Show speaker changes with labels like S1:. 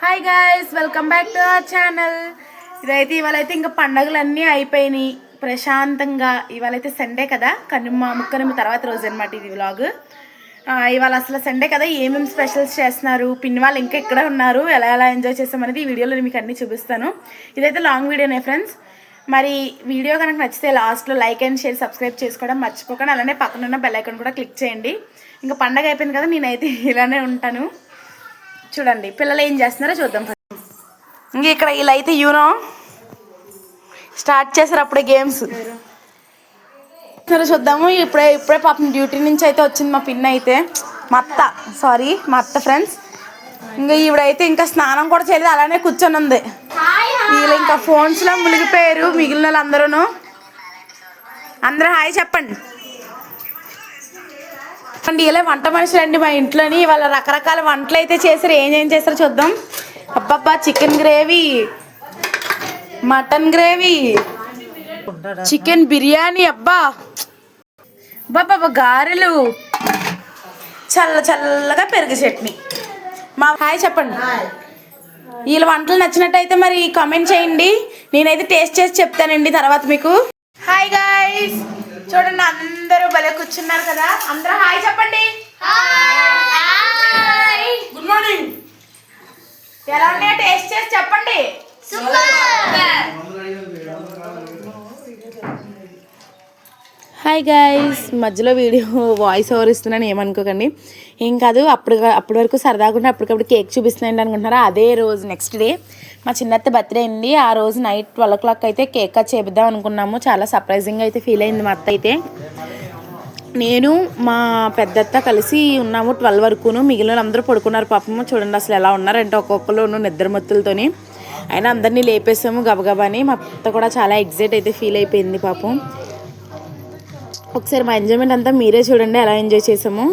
S1: Hi guys, welcome back to our channel. ఇవాళైతే ఇంకా పండగలన్నీ అయిపోయినాయి ప్రశాంతంగా. ఇవాళైతే సండే కదా, ముక్కనుమ తర్వాత రోజు అనమాట ఇది వ్లాగ్. ఇవాళ అసలు సండే కదా, ఏమేమి స్పెషల్స్ చేస్తున్నారు, పిన్ని వాళ్ళు ఇంకా ఇక్కడ ఉన్నారు, ఎలా ఎలా ఎంజాయ్ చేస్తామనేది ఈ వీడియోలో మీకు అన్నీ చూపిస్తాను. ఇదైతే లాంగ్ వీడియోనే ఫ్రెండ్స్. మరి వీడియో కనుక నచ్చితే లాస్ట్లో లైక్ అండ్ షేర్ సబ్స్క్రైబ్ చేసుకోవడం మర్చిపోకండి. అలానే పక్కన ఉన్న బెల్ ఐకాన్ కూడా క్లిక్ చేయండి. ఇంకా పండగ అయిపోయింది కదా, నేనైతే ఇలానే ఉంటాను. చూడండి పిల్లలు ఏం చేస్తున్నారో చూద్దాం. ఇంక ఇక్కడ ఇలా అయితే యూనో స్టార్ట్ చేశారు అప్పుడే గేమ్స్ చూద్దాము. ఇప్పుడే పాపం డ్యూటీ నుంచి అయితే వచ్చింది మా పిన్న అయితే, మా అత్త ఫ్రెండ్స్. ఇంకా ఈవిడైతే ఇంకా స్నానం కూడా చేయలేదు, అలానే కూర్చొని ఉంది. వీళ్ళు ఇంకా ఫోన్స్లో మునిగిపోయారు. మిగిలిన వాళ్ళు అందరూ హాయ్ చెప్పండి. ఇలా వంట మనుషులు అండి మా ఇంట్లోని. వాళ్ళ రకరకాల వంటలు అయితే చేశారు. ఏం చేశారో చూద్దాం. అబ్బబ్బా, chicken gravy, mutton gravy, chicken biryani, అబ్బా బాబా గారెలు, చల్లగా పెరుగు చట్నీ. మా హాయ్ చెప్పండి. వీళ్ళ వంటలు నచ్చినట్టయితే మరి కామెంట్ చేయండి. నేనైతే టేస్ట్ చేసి చెప్తానండి తర్వాత మీకు. హాయ్ గాయ్స్, చూడండి అందరూ భలే కూర్చున్నారు కదా. అందరూ హాయ్ చెప్పండి. Good morning. ఎలా ఉన్నాయో టేస్ట్ చేసి చెప్పండి. హాయ్ గాయ్స్, మధ్యలో వీడియో వాయిస్ ఓవర్ ఇస్తున్నాను, ఏమనుకోకండి. ఏం కాదు, అప్పటి వరకు సరదాగా అప్పటికప్పుడు కేక్ చూపిస్తున్నాయండి అనుకుంటున్నారా. అదే రోజు నెక్స్ట్ డే మా చిన్నత్త బర్త్డే అండి. ఆ రోజు నైట్ 12 o'clock అయితే కేక్ కట్ చేపిద్దాం అనుకున్నాము. చాలా సర్ప్రైజింగ్ అయితే ఫీల్ అయింది మా అత్త అయితే. నేను మా పెద్దత్త కలిసి ఉన్నాము 12 వరకును. మిగిలిన అందరూ పడుకున్నారు పాపము. చూడండి అసలు ఎలా ఉన్నారంటే ఒక్కొక్కరు నిద్రమత్తులతోని. అయినా అందరినీ లేపేసాము గబగబాని. మా అత్త కూడా చాలా ఎగ్జైట్ అయితే ఫీల్ అయిపోయింది పాపం. ఒకసారి మా ఎంజాయ్మెంట్ అంతా మీరే చూడండి, ఎలా ఎంజాయ్ చేసాము.